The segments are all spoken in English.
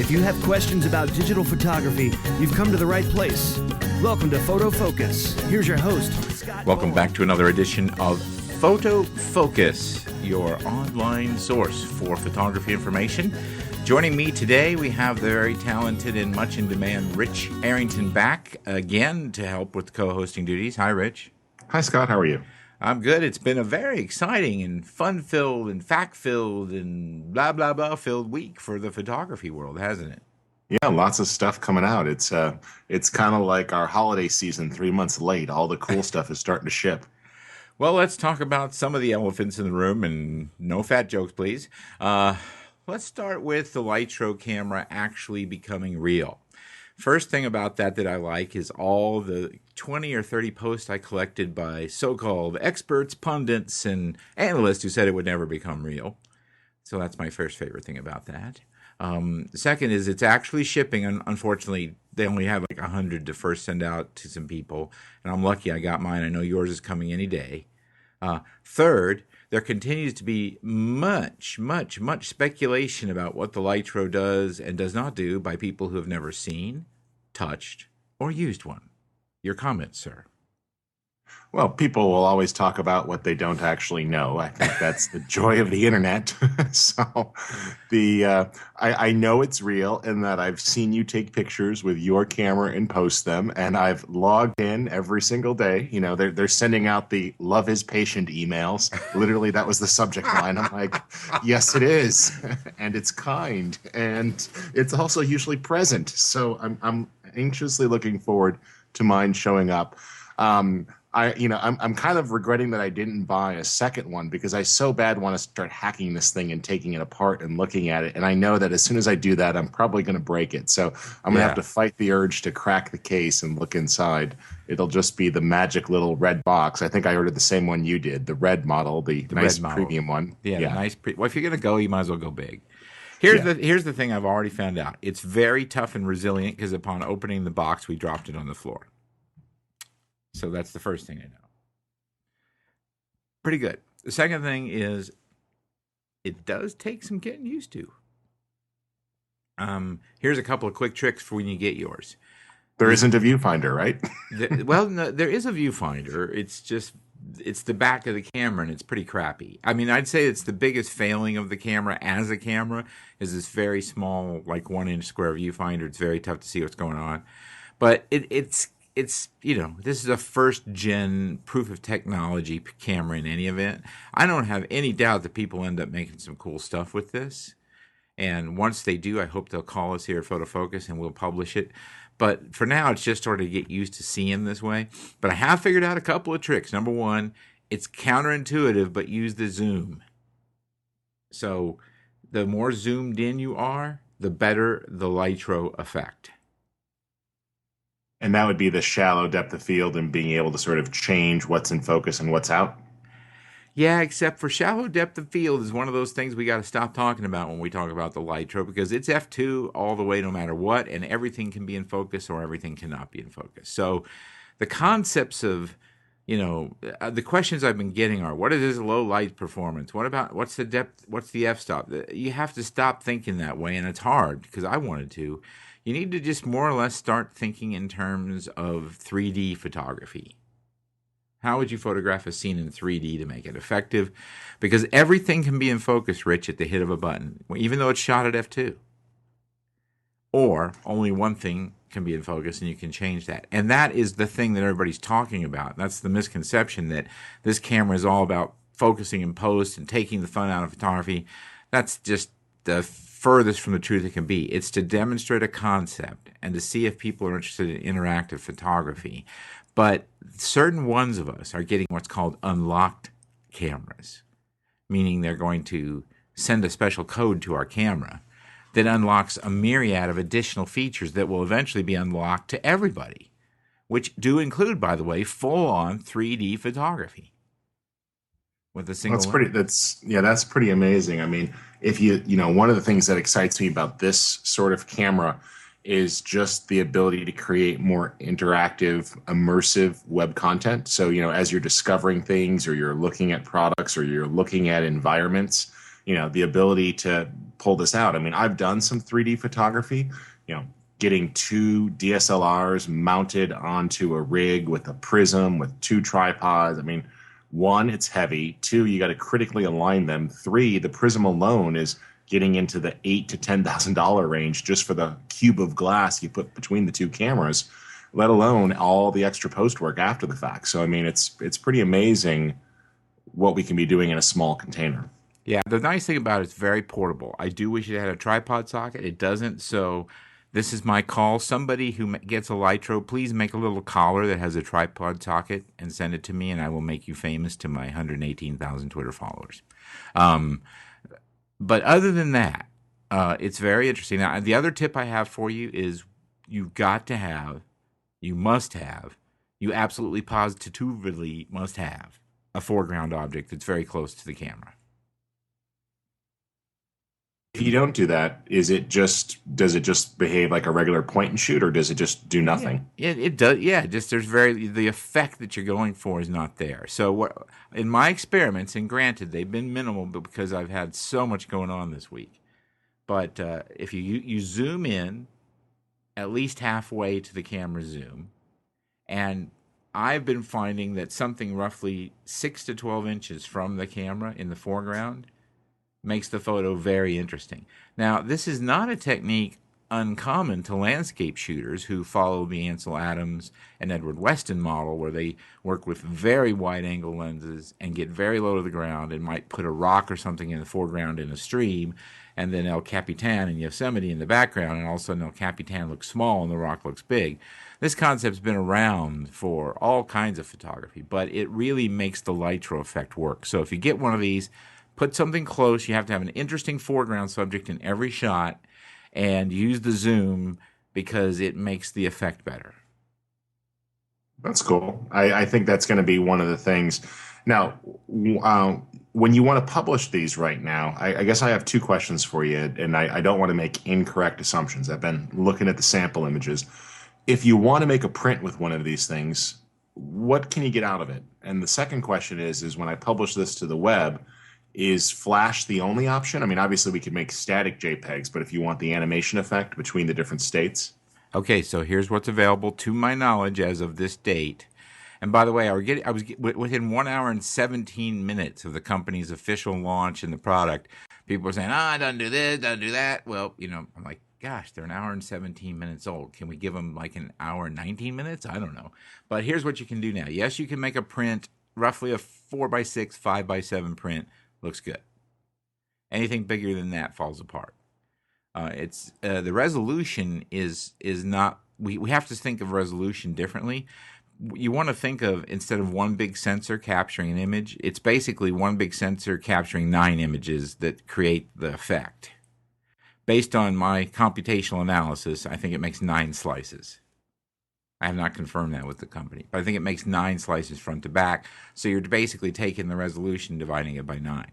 If you have questions about digital photography, you've come to the right place. Welcome to Photofocus. Here's your host, Scott. Welcome back to another edition of Photofocus, your online source for photography information. Joining me today, we have the very talented and much in demand Rich Arrington back again to help with co-hosting duties. Hi, Rich. Hi, Scott. How are you? I'm good. It's been a very exciting and fun-filled and fact-filled and blah, blah, blah filled week for the photography world, hasn't it? Yeah, lots of stuff coming out. It's kind of like our holiday season 3 months late. All the cool stuff is starting to ship. Well, let's talk about some of the elephants in the room, and no fat jokes, please. Let's start with the Lytro camera actually becoming real. First thing about that I like is all the 20 or 30 posts I collected by so-called experts, pundits, and analysts who said it would never become real. So that's my first favorite thing about that. Second is it's actually shipping. Unfortunately, they only have like 100 to first send out to some people, and I'm lucky I got mine. I know yours is coming any day. Third, there continues to be much speculation about what the Lytro does and does not do by people who have never seen, touched, or used one. Your comments, sir? Well, people will always talk about what they don't actually know. I think that's the joy of the internet. So I know it's real and that I've seen you take pictures with your camera and post them, and I've logged in every single day. You know, they're sending out the love is patient emails. Literally, that was the subject line. I'm like, yes, it is. And it's kind. And it's also usually present. So I'm anxiously looking forward to mine showing up. I'm kind of regretting that I didn't buy a second one because I so bad want to start hacking this thing and taking it apart and looking at it. And I know that as soon as I do that, I'm probably going to break it. So I'm going to have to fight the urge to crack the case and look inside. It'll just be the magic little red box. I think I ordered the same one you did, the red model, the nice premium one. Yeah. The nice. Well, if you're going to go, you might as well go big. Here's the thing I've already found out. It's very tough and resilient because upon opening the box, we dropped it on the floor. So that's the first thing I know. Pretty good. The second thing is it does take some getting used to. Here's a couple of quick tricks for when you get yours. There isn't a viewfinder, right? No, there is a viewfinder. It's the back of the camera, and it's pretty crappy. I mean, I'd say it's the biggest failing of the camera as a camera is this very small, like 1-inch square viewfinder. It's very tough to see what's going on. But it's this is a first-gen proof of technology camera in any event. I don't have any doubt that people end up making some cool stuff with this. And once they do, I hope they'll call us here at Photofocus and we'll publish it. But for now, it's just sort of get used to seeing this way. But I have figured out a couple of tricks. Number one, it's counterintuitive, but use the zoom. So the more zoomed in you are, the better the Lytro effect. And that would be the shallow depth of field and being able to sort of change what's in focus and what's out? Yeah, except for shallow depth of field is one of those things we got to stop talking about when we talk about the Lytro because it's f2 all the way no matter what, and everything can be in focus or everything cannot be in focus. So the concepts of, the questions I've been getting are, what is low light performance? What's the depth? What's the f-stop? You have to stop thinking that way, and it's hard because I wanted to. You need to just more or less start thinking in terms of 3D photography. How would you photograph a scene in 3D to make it effective? Because everything can be in focus, Rich, at the hit of a button, even though it's shot at f2. Or only one thing can be in focus, and you can change that. And that is the thing that everybody's talking about. That's the misconception that this camera is all about focusing in post and taking the fun out of photography. That's just the furthest from the truth it can be. It's to demonstrate a concept and to see if people are interested in interactive photography. But certain ones of us are getting what's called unlocked cameras, meaning they're going to send a special code to our camera that unlocks a myriad of additional features that will eventually be unlocked to everybody, which do include, by the way, full-on 3D photography. With a single that's pretty amazing. I mean, if one of the things that excites me about this sort of camera is just the ability to create more interactive, immersive web content. So, as you're discovering things or you're looking at products or you're looking at environments, the ability to pull this out. I mean, I've done some 3D photography, getting two DSLRs mounted onto a rig with a prism with two tripods. I mean, one, it's heavy. Two, you got to critically align them. Three, the prism alone is getting into the $8,000 to $10,000 range just for the cube of glass you put between the two cameras, let alone all the extra post work after the fact. So I mean, it's pretty amazing what we can be doing in a small container. Yeah, the nice thing about it's very portable. I do wish it had a tripod socket. It doesn't, so this is my call. Somebody who gets a Lytro, please make a little collar that has a tripod socket and send it to me, and I will make you famous to my 118,000 Twitter followers. But other than that, it's very interesting. Now, the other tip I have for you is you absolutely positively must have a foreground object that's very close to the camera. If you don't do that, does it just behave like a regular point and shoot, or does it just do nothing? Yeah, it does. Yeah, just the effect that you're going for is not there. So in my experiments, and granted they've been minimal, but because I've had so much going on this week. But if you zoom in at least halfway to the camera zoom, and I've been finding that something roughly 6 to 12 inches from the camera in the foreground makes the photo very interesting. Now, this is not a technique uncommon to landscape shooters who follow the Ansel Adams and Edward Weston model, where they work with very wide-angle lenses and get very low to the ground and might put a rock or something in the foreground in a stream, and then El Capitan in Yosemite in the background, and all of a sudden El Capitan looks small and the rock looks big. This concept's been around for all kinds of photography, but it really makes the Lytro effect work. So if you get one of these, put something close. You have to have an interesting foreground subject in every shot, and use the zoom because it makes the effect better. That's cool. I think that's going to be one of the things. Now, when you want to publish these right now, I guess I have two questions for you, and I don't want to make incorrect assumptions. I've been looking at the sample images. If you want to make a print with one of these things, what can you get out of it? And the second question is when I publish this to the web, is Flash the only option? I mean, obviously we could make static JPEGs, but if you want the animation effect between the different states. Okay, so here's what's available to my knowledge as of this date. And by the way, I was within 1 hour and 17 minutes of the company's official launch and the product. People were saying, don't do this, don't do that. Well, I'm like, gosh, they're an hour and 17 minutes old. Can we give them like an hour and 19 minutes? I don't know. But here's what you can do now. Yes, you can make a print, roughly a 4x6, 5x7 print. Looks good. Anything bigger than that falls apart. It's the resolution is not. We have to think of resolution differently. You want to think of, instead of one big sensor capturing an image, it's basically one big sensor capturing 9 images that create the effect. Based on my computational analysis, I think it makes 9 slices. I have not confirmed that with the company, but I think it makes 9 slices front to back. So you're basically taking the resolution, dividing it by 9.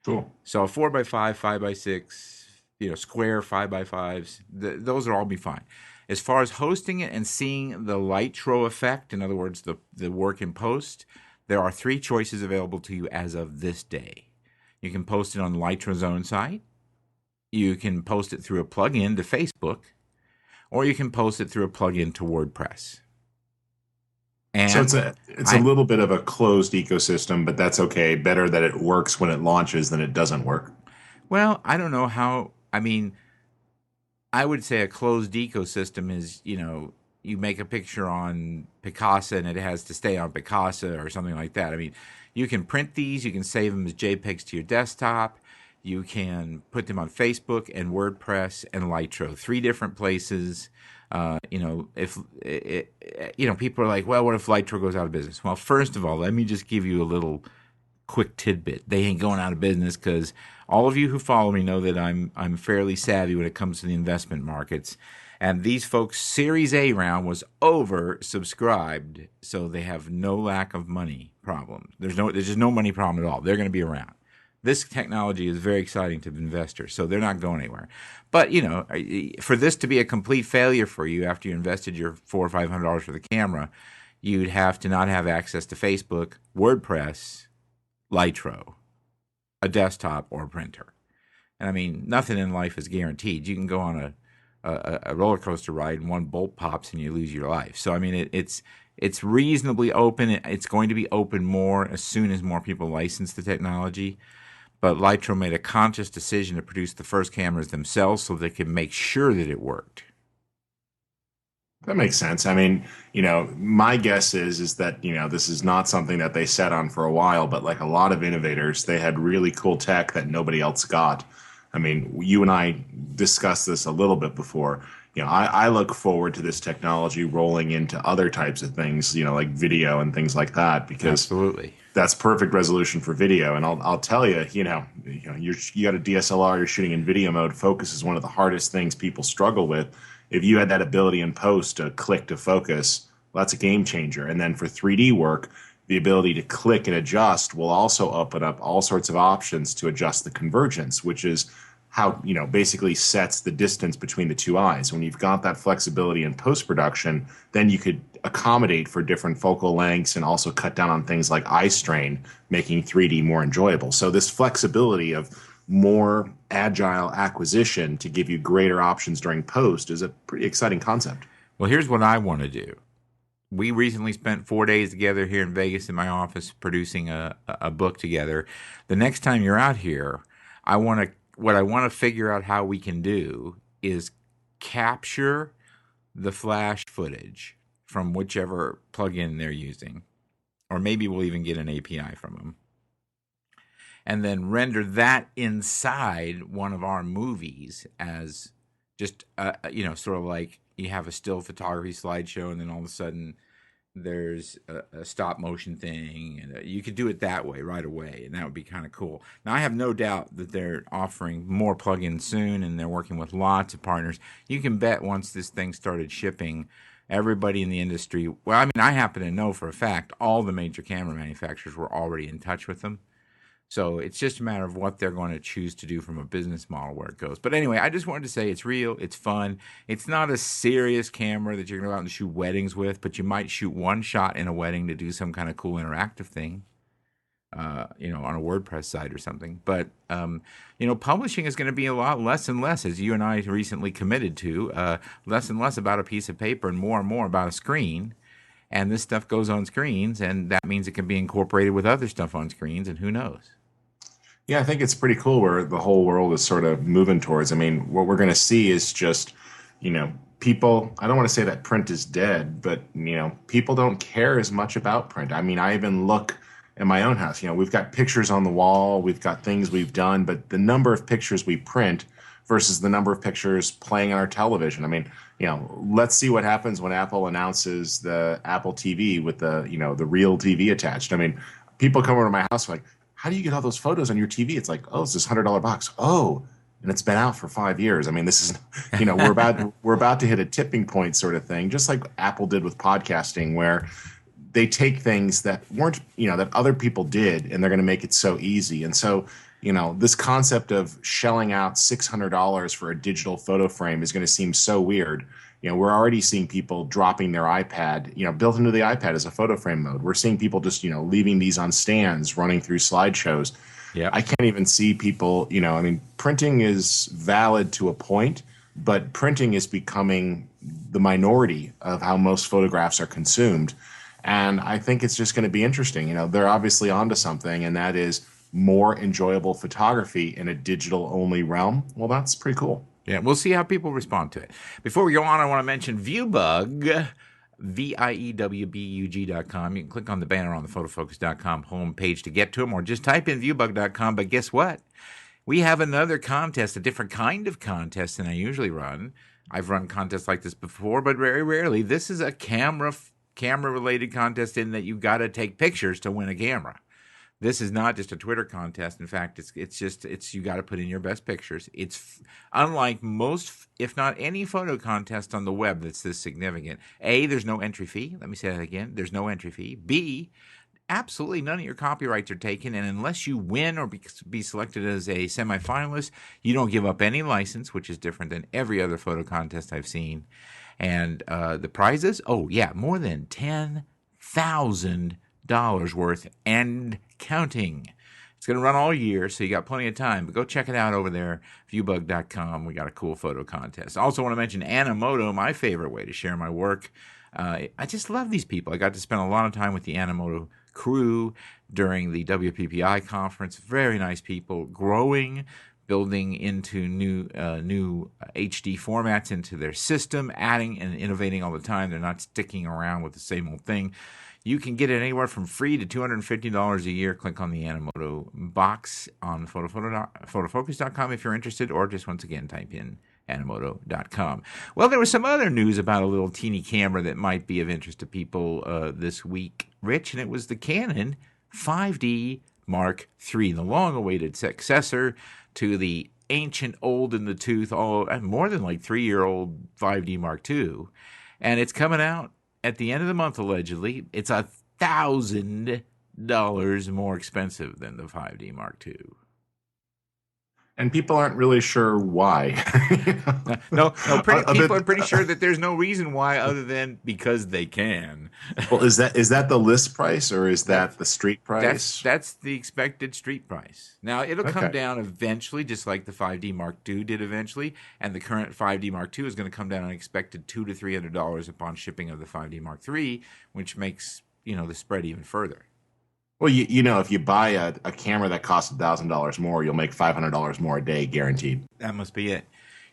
Cool. So a 4x5, 5x6, square 5x5s, those will all be fine. As far as hosting it and seeing the Lytro effect, in other words, the work in post, there are 3 choices available to you as of this day. You can post it on Lytro's own site. You can post it through a plugin to Facebook. Or you can post it through a plugin to WordPress. And so it's a little bit of a closed ecosystem, but that's okay. Better that it works when it launches than it doesn't work. Well, I don't know how. I mean, I would say a closed ecosystem is, you make a picture on Picasa and it has to stay on Picasa or something like that. I mean, you can print these. You can save them as JPEGs to your desktop. You can put them on Facebook and WordPress and Lytro, 3 different places. If people are like, well, what if Lytro goes out of business? Well, first of all, let me just give you a little quick tidbit. They ain't going out of business, because all of you who follow me know that I'm fairly savvy when it comes to the investment markets. And these folks' Series A round was oversubscribed, so they have no lack of money problem. There's just no money problem at all. They're going to be around. This technology is very exciting to investors, so they're not going anywhere. But, for this to be a complete failure for you after you invested your $400 or $500 for the camera, you'd have to not have access to Facebook, WordPress, Lytro, a desktop, or a printer. And I mean, nothing in life is guaranteed. You can go on a roller coaster ride and one bolt pops and you lose your life. So I mean, it's reasonably open. It's going to be open more as soon as more people license the technology. But Lytro made a conscious decision to produce the first cameras themselves so they could make sure that it worked. That makes sense. I mean, my guess is that, this is not something that they sat on for a while, but like a lot of innovators, they had really cool tech that nobody else got. I mean, you and I discussed this a little bit before. I look forward to this technology rolling into other types of things, like video and things like that, because Absolutely. that's perfect resolution for video. And I'll tell you, you got a DSLR, you're shooting in video mode. Focus is one of the hardest things people struggle with. If you had that ability in post to click to focus, well, that's a game changer. And then for 3D work, the ability to click and adjust will also open up all sorts of options to adjust the convergence, which is how, basically sets the distance between the two eyes. When you've got that flexibility in post-production, then you could accommodate for different focal lengths and also cut down on things like eye strain, making 3D more enjoyable. So this flexibility of more agile acquisition to give you greater options during post is a pretty exciting concept. Well, here's what I want to do. We recently spent 4 days together here in Vegas in my office producing a book together. The next time you're out here, what I want to figure out how we can do is capture the flash footage from whichever plugin they're using, or maybe we'll even get an API from them, and then render that inside one of our movies as just, sort of like you have a still photography slideshow, and then all of a sudden there's a stop motion thing, and you could do it that way right away, and that would be kind of cool. Now, I have no doubt that they're offering more plugins soon, and they're working with lots of partners. You can bet once this thing started shipping, everybody in the industry, well, I mean, I happen to know for a fact all the major camera manufacturers were already in touch with them. So it's just a matter of what they're going to choose to do from a business model where it goes. But anyway, I just wanted to say it's real, it's fun. It's not a serious camera that you're going to go out and shoot weddings with, but you might shoot one shot in a wedding to do some kind of cool interactive thing, on a WordPress site or something. But, publishing is going to be a lot less and less, as you and I recently committed to, less and less about a piece of paper and more about a screen. And this stuff goes on screens, and that means it can be incorporated with other stuff on screens, and who knows? Yeah, I think it's pretty cool where the whole world is sort of moving towards. I mean, what we're going to see is just, people, I don't want to say that print is dead, but, people don't care as much about print. I mean, I even look in my own house, we've got pictures on the wall, we've got things we've done, but the number of pictures we print versus the number of pictures playing on our television. I mean, let's see what happens when Apple announces the Apple TV with the real TV attached. I mean, people come over to my house like, how do you get all those photos on your TV? It's like, oh, it's this $100 box. Oh, and it's been out for 5 years. I mean, this is, we're about to hit a tipping point sort of thing, just like Apple did with podcasting, where they take things that weren't, that other people did, and they're going to make it so easy. And so, this concept of shelling out $600 for a digital photo frame is going to seem so weird. We're already seeing people dropping their iPad, built into the iPad as a photo frame mode. We're seeing people just, leaving these on stands, running through slideshows. Yeah, I can't even see people, printing is valid to a point, but printing is becoming the minority of how most photographs are consumed. And I think it's just going to be interesting. They're obviously onto something, and that is more enjoyable photography in a digital-only realm. Well, that's pretty cool. Yeah, we'll see how people respond to it. Before we go on, I want to mention Viewbug, VIEWBUG.com. You can click on the banner on the Photofocus.com homepage to get to them, or just type in Viewbug.com. But guess what? We have another contest, a different kind of contest than I usually run. I've run contests like this before, but very rarely. This is a camera-related contest in that you've got to take pictures to win a camera. This is not just a Twitter contest. In fact, it's you got to put in your best pictures. It's unlike most, if not any, photo contest on the web that's this significant. A, there's no entry fee. Let me say that again. There's no entry fee. B, absolutely none of your copyrights are taken, and unless you win or be selected as a semifinalist, you don't give up any license, which is different than every other photo contest I've seen. And the prizes, more than $10,000 worth and counting. It's going to run all year, so you got plenty of time. But go check it out over there, viewbug.com. We got a cool photo contest. I also want to mention Animoto, my favorite way to share my work. I just love these people. I got to spend a lot of time with the Animoto crew during the WPPI conference. Very nice people, growing, building into new HD formats into their system, adding and innovating all the time. They're not sticking around with the same old thing. You can get it anywhere from free to $250 a year. Click on the Animoto box on photofocus.com if you're interested, or just once again type in Animoto.com. Well, there was some other news about a little teeny camera that might be of interest to people this week, Rich, and it was the Canon 5D Mark III, the long-awaited successor to the ancient, old in the tooth, more than like 3-year-old 5D Mark II, and it's coming out at the end of the month, allegedly. It's $1,000 more expensive than the 5D Mark II. And people aren't really sure why. No, people are pretty sure that there's no reason why other than because they can. Well, is that the list price, or is that the street price? That's the expected street price. Now, it'll come down eventually, just like the 5D Mark II did eventually, and the current 5D Mark II is going to come down an expected $200 to $300 upon shipping of the 5D Mark III, which makes the spread even further. Well, if you buy a camera that costs $1,000 more, you'll make $500 more a day, guaranteed. That must be it.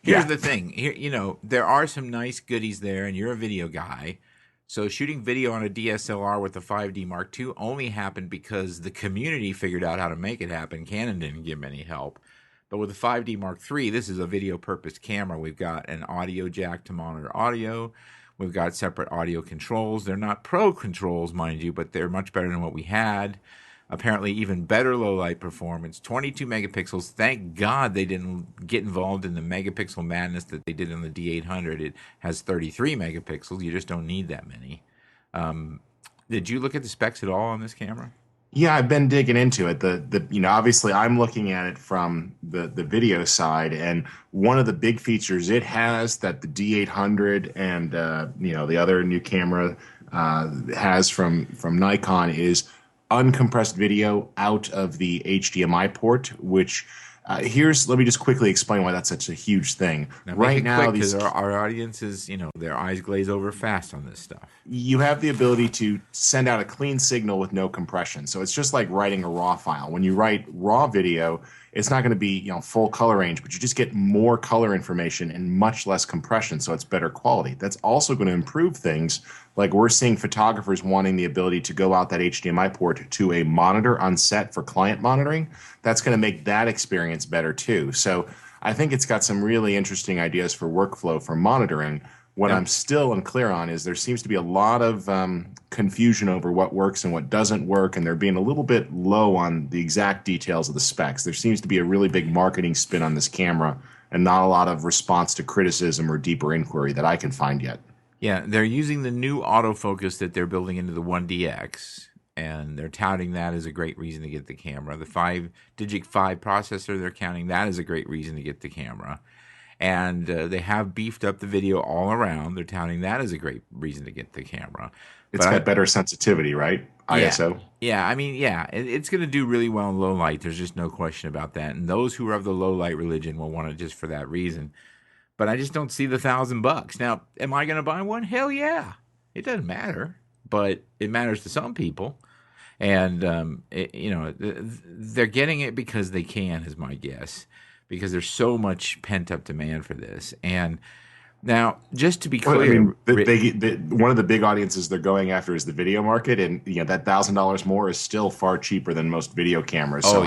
Here's the thing. Here, there are some nice goodies there, and you're a video guy. So shooting video on a DSLR with the 5D Mark II only happened because the community figured out how to make it happen. Canon didn't give them any help. But with the 5D Mark III, this is a video purpose camera. We've got an audio jack to monitor audio. We've got separate audio controls. They're not pro controls, mind you, but they're much better than what we had. Apparently even better low light performance, 22 megapixels. Thank God they didn't get involved in the megapixel madness that they did on the D800. It has 33 megapixels. You just don't need that many. Did you look at the specs at all on this camera? Yeah, I've been digging into it. Obviously I'm looking at it from the video side, and one of the big features it has that the D800 and the other new camera has from Nikon is uncompressed video out of the HDMI port, which let me just quickly explain why that's such a huge thing. Now, right now, because our audience is, their eyes glaze over fast on this stuff. You have the ability to send out a clean signal with no compression. So it's just like writing a RAW file. When you write RAW video, it's not going to be full color range, but you just get more color information and much less compression, so it's better quality. That's also going to improve things, like we're seeing photographers wanting the ability to go out that HDMI port to a monitor on set for client monitoring. That's going to make that experience better too. So I think it's got some really interesting ideas for workflow for monitoring. What I'm still unclear on is there seems to be a lot of confusion over what works and what doesn't work, and they're being a little bit low on the exact details of the specs. There seems to be a really big marketing spin on this camera and not a lot of response to criticism or deeper inquiry that I can find yet. Yeah, they're using the new autofocus that they're building into the 1DX, and they're touting that as a great reason to get the camera. The Digic 5 processor, they're counting that as a great reason to get the camera. And they have beefed up the video all around. They're touting that as a great reason to get the camera. It's got better sensitivity, right? ISO. Yeah, I mean, it's going to do really well in low light. There's just no question about that. And those who are of the low light religion will want it just for that reason. But I just don't see the $1,000. Now, am I going to buy one? Hell yeah. It doesn't matter, but it matters to some people. And, they're getting it because they can, is my guess, because there's so much pent-up demand for this. And now, just to be clear, one of the big audiences they're going after is the video market, and that $1,000 more is still far cheaper than most video cameras. So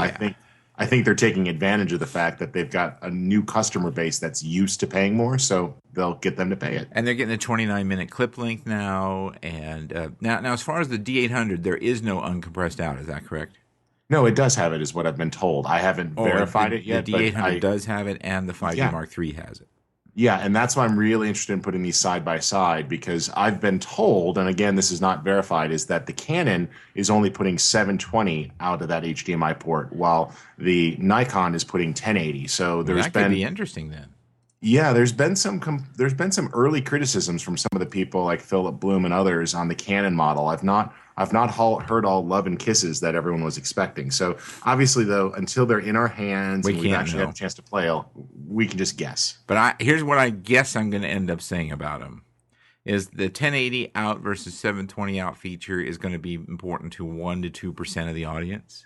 I think they're taking advantage of the fact that they've got a new customer base that's used to paying more, so they'll get them to pay it. And they're getting a 29-minute clip length now. And now, as far as the D800, there is no uncompressed out. Is that correct? No, it does have it, is what I've been told. I haven't verified it yet. The D800 does have it, and the 5D Mark III has it. Yeah, and that's why I'm really interested in putting these side by side, because I've been told, and again, this is not verified, is that the Canon is only putting 720 out of that HDMI port, while the Nikon is putting 1080. So that could be interesting then. Yeah, there's been some early criticisms from some of the people like Philip Bloom and others on the Canon model. I've not I've not heard all love and kisses that everyone was expecting. So obviously, though, until they're in our hands We and we've can't actually know. had a chance to play, we can just guess. But here's what I guess I'm going to end up saying about them. Is the 1080 out versus 720 out feature is going to be important to 1 to 2% of the audience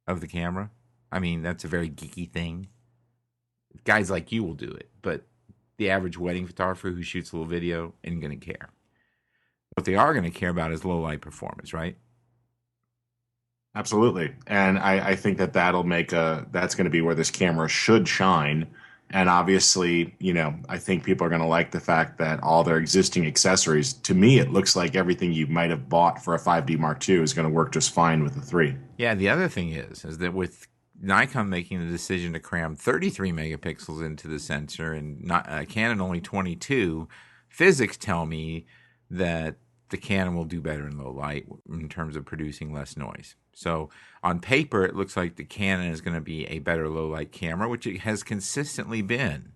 of the camera. I mean, that's a very geeky thing. Guys like you will do it, but the average wedding photographer who shoots a little video isn't going to care. What they are going to care about is low light performance, right? Absolutely. And I think that'll that's going to be where this camera should shine. And obviously, I think people are going to like the fact that all their existing accessories, to me, it looks like everything you might have bought for a 5D Mark II is going to work just fine with the 3. Yeah, the other thing is that with Nikon making the decision to cram 33 megapixels into the sensor and Canon only 22, physics tell me that the Canon will do better in low light in terms of producing less noise. So on paper, it looks like the Canon is going to be a better low light camera, which it has consistently been.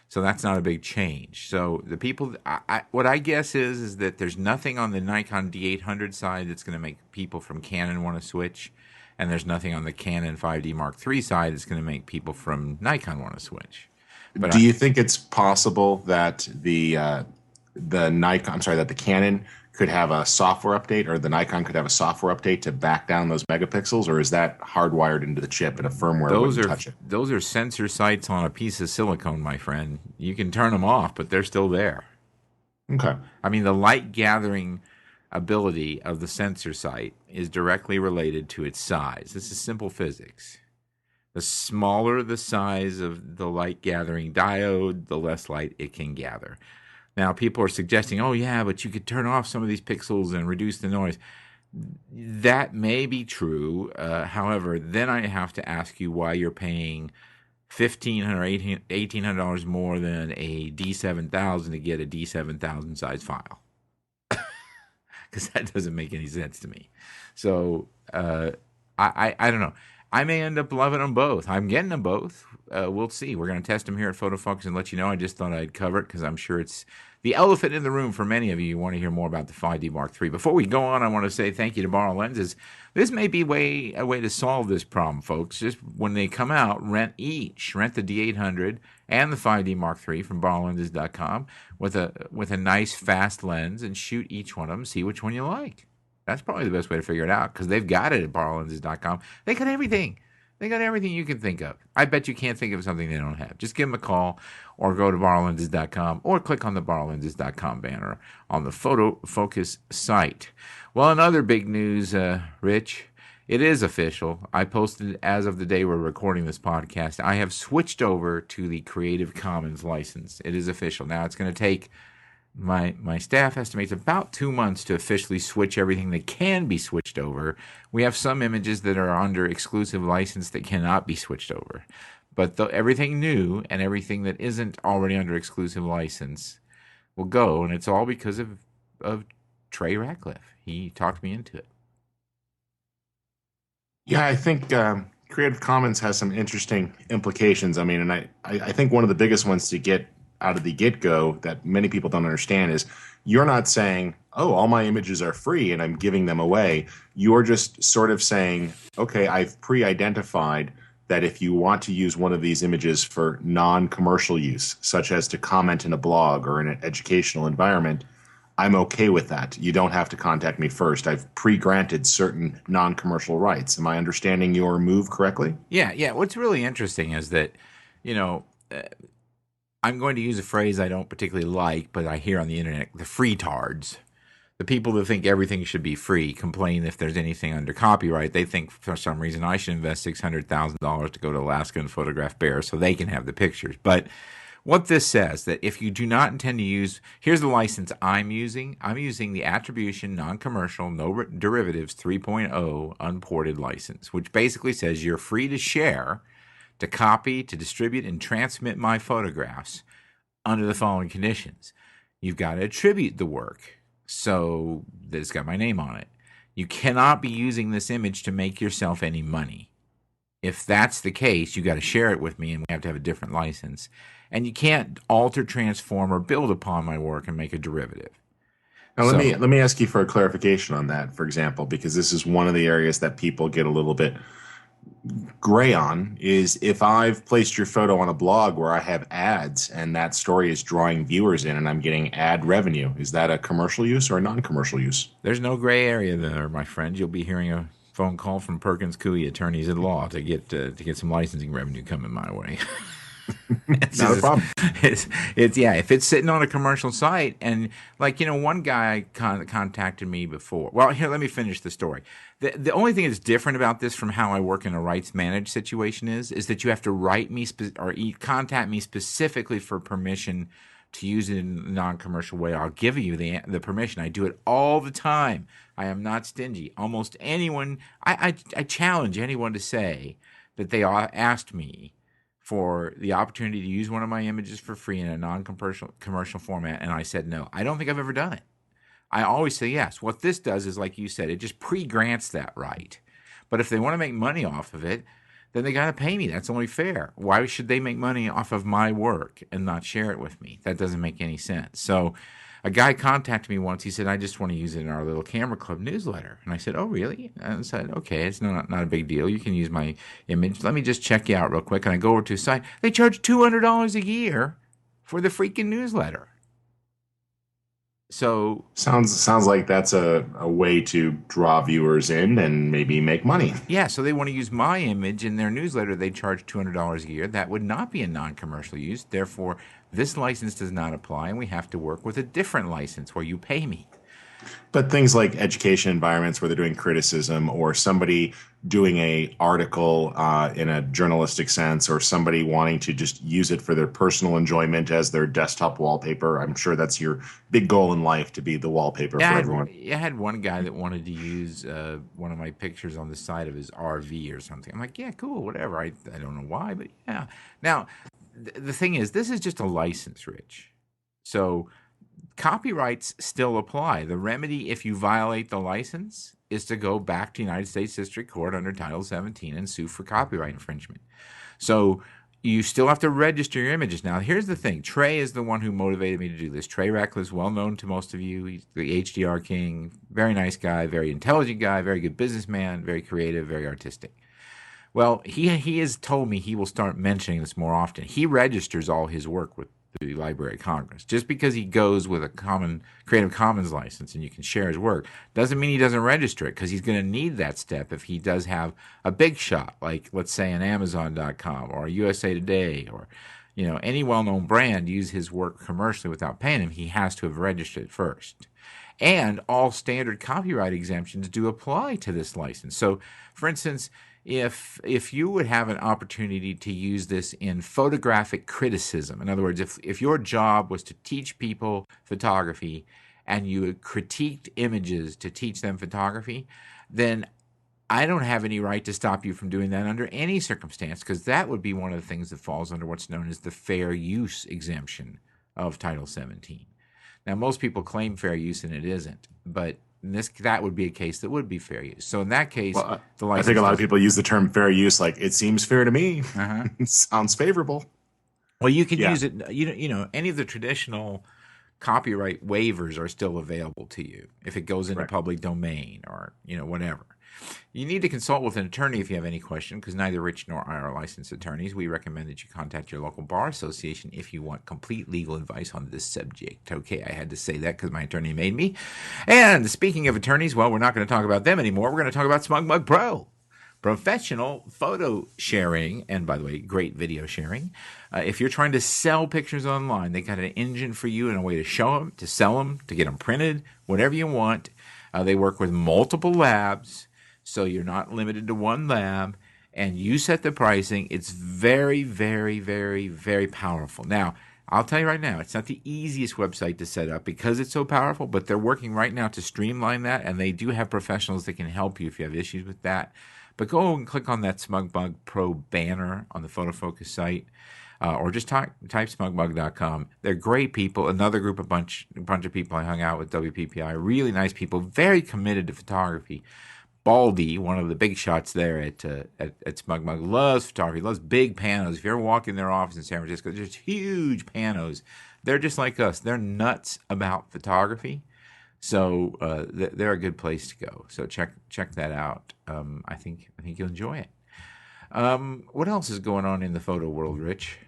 So that's not a big change. So the people, what I guess is that there's nothing on the Nikon D800 side that's going to make people from Canon want to switch, and there's nothing on the Canon 5D Mark III side that's going to make people from Nikon want to switch. But do you think it's possible that the Canon could have a software update, or the Nikon could have a software update to back down those megapixels, or is that hardwired into the chip and a firmware wouldn't touch it? Those are sensor sites on a piece of silicone, my friend. You can turn them off, but they're still there. Okay. I mean, the light gathering ability of the sensor site is directly related to its size. This is simple physics. The smaller the size of the light gathering diode, the less light it can gather. Now, people are suggesting, oh, yeah, but you could turn off some of these pixels and reduce the noise. That may be true. However, then I have to ask you why you're paying $1,500 or $1,800 more than a D7000 to get a D7000 size file. Because that doesn't make any sense to me. So I don't know. I may end up loving them both. I'm getting them both. We'll see. We're going to test them here at Photofocus and let you know. I just thought I'd cover it because I'm sure it's the elephant in the room for many of you. You want to hear more about the 5D Mark III. Before we go on, I want to say thank you to Borrow Lenses. This may be a way to solve this problem, folks. Just when they come out, rent the D800 and the 5D Mark III from borrowlenses.com with a nice fast lens and shoot each one of them. See which one you like. That's probably the best way to figure it out because they've got it at borrowlenses.com. They got everything. They got everything you can think of. I bet you can't think of something they don't have. Just give them a call or go to borrowlenses.com or click on the borrowlenses.com banner on the Photofocus site. Well, in other big news, Rich, it is official. I posted as of the day we're recording this podcast. I have switched over to the Creative Commons license. It is official. Now it's going to take my staff estimates about 2 months to officially switch everything that can be switched over. We have some images that are under exclusive license that cannot be switched over. But everything new and everything that isn't already under exclusive license will go, and it's all because of Trey Ratcliffe. He talked me into it. Yeah, I think Creative Commons has some interesting implications. I mean, and I think one of the biggest ones to get out of the get-go that many people don't understand is you're not saying, oh, all my images are free and I'm giving them away. You're just sort of saying, okay, I've pre-identified that if you want to use one of these images for non-commercial use, such as to comment in a blog or in an educational environment, I'm okay with that. You don't have to contact me first. I've pre-granted certain non-commercial rights. Am I understanding your move correctly? Yeah. What's really interesting is that, I'm going to use a phrase I don't particularly like, but I hear on the internet, the freetards. The people that think everything should be free complain if there's anything under copyright. They think for some reason I should invest $600,000 to go to Alaska and photograph bears so they can have the pictures. But what this says, that if you do not intend to use, here's the license I'm using. I'm using the Attribution Non-Commercial No Derivatives 3.0 Unported license, which basically says you're free to share, to copy, to distribute, and transmit my photographs under the following conditions. You've got to attribute the work so that it's got my name on it. You cannot be using this image to make yourself any money. If that's the case, you got to share it with me, and we have to have a different license. And you can't alter, transform, or build upon my work and make a derivative. Now, let me ask you for a clarification on that, for example, because this is one of the areas that people get a little bit gray on. Is if I've placed your photo on a blog where I have ads and that story is drawing viewers in and I'm getting ad revenue, is that a commercial use or a non-commercial use? There's no gray area there, my friend. You'll be hearing a phone call from Perkins Coie attorneys at law to get some licensing revenue coming my way. Not a problem. If it's sitting on a commercial site, and one guy contacted me before. Well, here, let me finish the story. The only thing that's different about this from how I work in a rights managed situation is that you have to write me contact me specifically for permission to use it in a non-commercial way. I'll give you the permission. I do it all the time. I am not stingy. Almost anyone, I challenge anyone to say that they asked me for the opportunity to use one of my images for free in a non-commercial format, and I said no. I don't think I've ever done it. I always say yes. What this does is, like you said, it just pre-grants that right. But if they want to make money off of it, then they got to pay me. That's only fair. Why should they make money off of my work and not share it with me? That doesn't make any sense. So a guy contacted me once. He said, I just want to use it in our little Camera Club newsletter. And I said, oh, really? And I said, okay, it's not a big deal. You can use my image. Let me just check you out real quick. And I go over to a site. They charge $200 a year for the freaking newsletter. So sounds like that's a way to draw viewers in and maybe make money. Yeah, so they want to use my image in their newsletter. They charge $200 a year. That would not be a non-commercial use. Therefore, this license does not apply, and we have to work with a different license where you pay me. But things like education environments where they're doing criticism, or somebody doing a article in a journalistic sense, or somebody wanting to just use it for their personal enjoyment as their desktop wallpaper. I'm sure that's your big goal in life, to be the wallpaper for everyone. I had one guy that wanted to use one of my pictures on the side of his RV or something. I'm like, yeah, cool, whatever. I don't know why, but yeah. Now, the thing is, this is just a license, Rich. So copyrights still apply. The remedy, if you violate the license, is to go back to United States District Court under Title 17 and sue for copyright infringement. So you still have to register your images. Now, here's the thing. Trey is the one who motivated me to do this. Trey Reckless, well known to most of you. He's the HDR king. Very nice guy, very intelligent guy, very good businessman, very creative, very artistic. Well, he has told me he will start mentioning this more often. He registers all his work with the Library of Congress. Just because he goes with a Creative Commons license and you can share his work doesn't mean he doesn't register it, because he's going to need that step if he does have a big shot, like let's say an Amazon.com or a USA Today or any well-known brand use his work commercially without paying him. He has to have registered it first. And all standard copyright exemptions do apply to this license. So, for instance, if you would have an opportunity to use this in photographic criticism, in other words, if your job was to teach people photography and you critiqued images to teach them photography, then I don't have any right to stop you from doing that under any circumstance, because that would be one of the things that falls under what's known as the fair use exemption of Title 17. Now, most people claim fair use and it isn't, but that would be a case that would be fair use. So in that case, the license, I think a lot of people use the term fair use like it seems fair to me. It sounds favorable. Well, you can use it. Any of the traditional copyright waivers are still available to you if it goes into public domain or whatever. You need to consult with an attorney if you have any question, because neither Rich nor I are licensed attorneys. We recommend that you contact your local bar association if you want complete legal advice on this subject. Okay, I had to say that because my attorney made me. And speaking of attorneys, well, we're not going to talk about them anymore. We're going to talk about SmugMug Pro. Professional photo sharing, and by the way, great video sharing. If you're trying to sell pictures online, they got an engine for you and a way to show them, to sell them, to get them printed, whatever you want. They work with multiple labs, so you're not limited to one lab, and you set the pricing. It's very, very, very, very powerful. Now, I'll tell you right now, it's not the easiest website to set up because it's so powerful, but they're working right now to streamline that, and they do have professionals that can help you if you have issues with that. But go and click on that SmugMug Pro banner on the Photofocus site, or just type smugmug.com. They're great people. Another group, a bunch of people I hung out with, WPPI, really nice people, very committed to photography. Baldy, one of the big shots there at SmugMug, loves photography, loves big panos. If you ever walk in their office in San Francisco, there's huge panos. They're just like us. They're nuts about photography. So they're a good place to go. So check that out. I think you'll enjoy it. What else is going on in the photo world, Rich?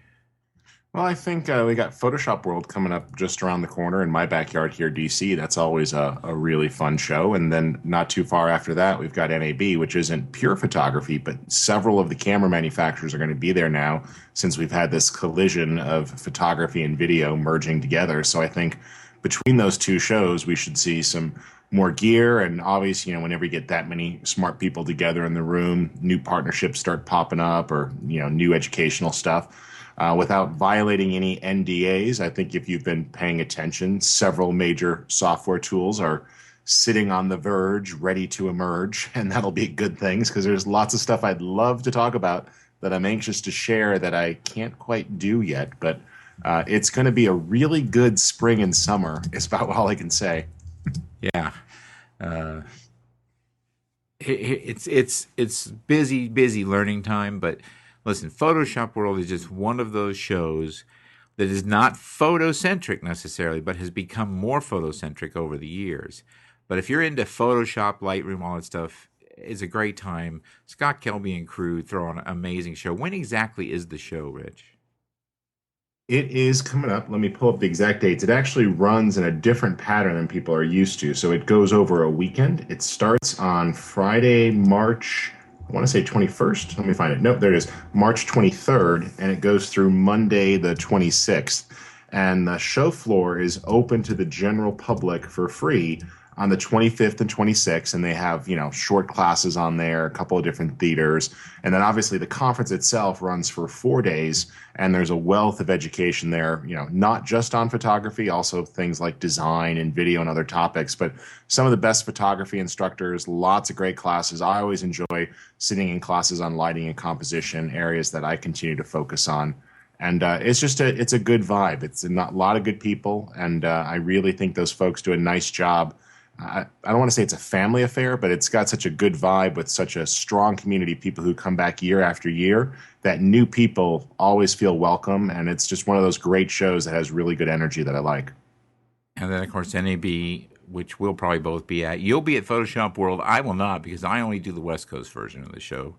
Well, I think we got Photoshop World coming up just around the corner in my backyard here, DC. That's always a really fun show. And then not too far after that, we've got NAB, which isn't pure photography, but several of the camera manufacturers are going to be there now since we've had this collision of photography and video merging together. So I think between those two shows, we should see some more gear. And obviously, whenever you get that many smart people together in the room, new partnerships start popping up or, new educational stuff. Without violating any NDAs, I think if you've been paying attention, several major software tools are sitting on the verge, ready to emerge, and that'll be good things because there's lots of stuff I'd love to talk about that I'm anxious to share that I can't quite do yet. But it's going to be a really good spring and summer, is about all I can say. Yeah. It's busy learning time, but listen, Photoshop World is just one of those shows that is not photocentric necessarily, but has become more photocentric over the years. But if you're into Photoshop, Lightroom, all that stuff, it's a great time. Scott Kelby and crew throw on an amazing show. When exactly is the show, Rich? It is coming up. Let me pull up the exact dates. It actually runs in a different pattern than people are used to. So it goes over a weekend. It starts on Friday, March, I want to say 21st. Let me find it. Nope, there it is. March 23rd, and it goes through Monday the 26th. And the show floor is open to the general public for free on the 25th and 26th, and they have, short classes on there, a couple of different theaters. And then obviously the conference itself runs for 4 days, and there's a wealth of education there, not just on photography, also things like design and video and other topics, but some of the best photography instructors, lots of great classes. I always enjoy sitting in classes on lighting and composition, areas that I continue to focus on. And it's a good vibe. It's a lot of good people, and I really think those folks do a nice job. I don't want to say it's a family affair, but it's got such a good vibe with such a strong community of people who come back year after year that new people always feel welcome. And it's just one of those great shows that has really good energy that I like. And then, of course, NAB, which we'll probably both be at. You'll be at Photoshop World. I will not because I only do the West Coast version of the show.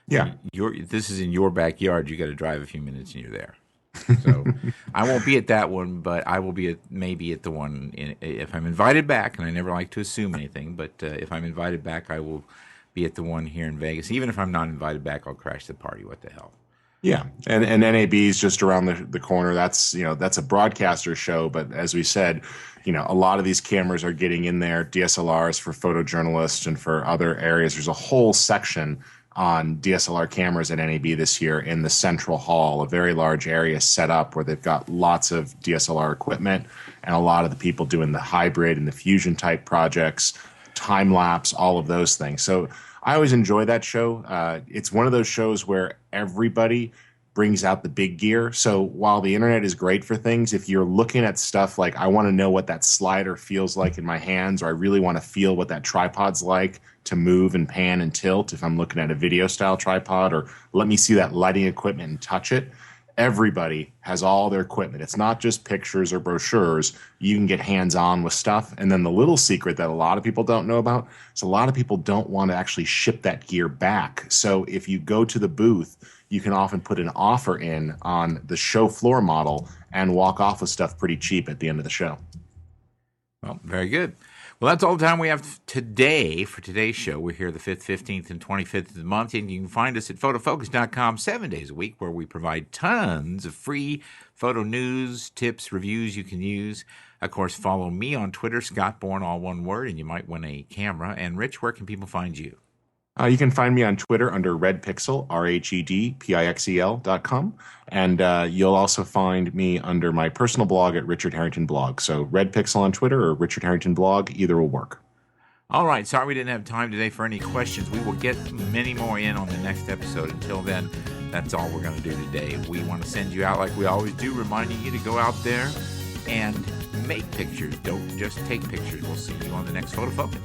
Yeah. This is in your backyard. You got to drive a few minutes and you're there. So I won't be at that one, but I will be maybe at the one if I'm invited back, and I never like to assume anything, but if I'm invited back, I will be at the one here in Vegas. Even if I'm not invited back, I'll crash the party. What the hell? Yeah, and NAB is just around the corner. That's a broadcaster show, but as we said, a lot of these cameras are getting in there. DSLRs for photojournalists and for other areas. There's a whole section on DSLR cameras at NAB this year in the central hall, a very large area set up where they've got lots of DSLR equipment and a lot of the people doing the hybrid and the fusion type projects, time lapse, all of those things. So I always enjoy that show. It's one of those shows where everybody brings out the big gear. So while the internet is great for things, if you're looking at stuff like I want to know what that slider feels like in my hands, or I really want to feel what that tripod's like to move and pan and tilt if I'm looking at a video style tripod, or let me see that lighting equipment and touch it. Everybody has all their equipment. It's not just pictures or brochures. You can get hands-on with stuff. And then the little secret that a lot of people don't know about is a lot of people don't want to actually ship that gear back. So if you go to the booth, you can often put an offer in on the show floor model and walk off with stuff pretty cheap at the end of the show. Well, very good. Well, that's all the time we have today for today's show. We're here the 5th, 15th, and 25th of the month, and you can find us at photofocus.com 7 days a week, where we provide tons of free photo news, tips, reviews you can use. Of course, follow me on Twitter, Scott Bourne, all one word, and you might win a camera. And Rich, where can people find you? You can find me on Twitter under RedPixel, RedPixel.com. And you'll also find me under my personal blog at Richard Harrington Blog. So RedPixel on Twitter or Richard Harrington Blog, either will work. All right. Sorry we didn't have time today for any questions. We will get many more in on the next episode. Until then, that's all we're going to do today. We want to send you out like we always do, reminding you to go out there and make pictures. Don't just take pictures. We'll see you on the next Photo Focus.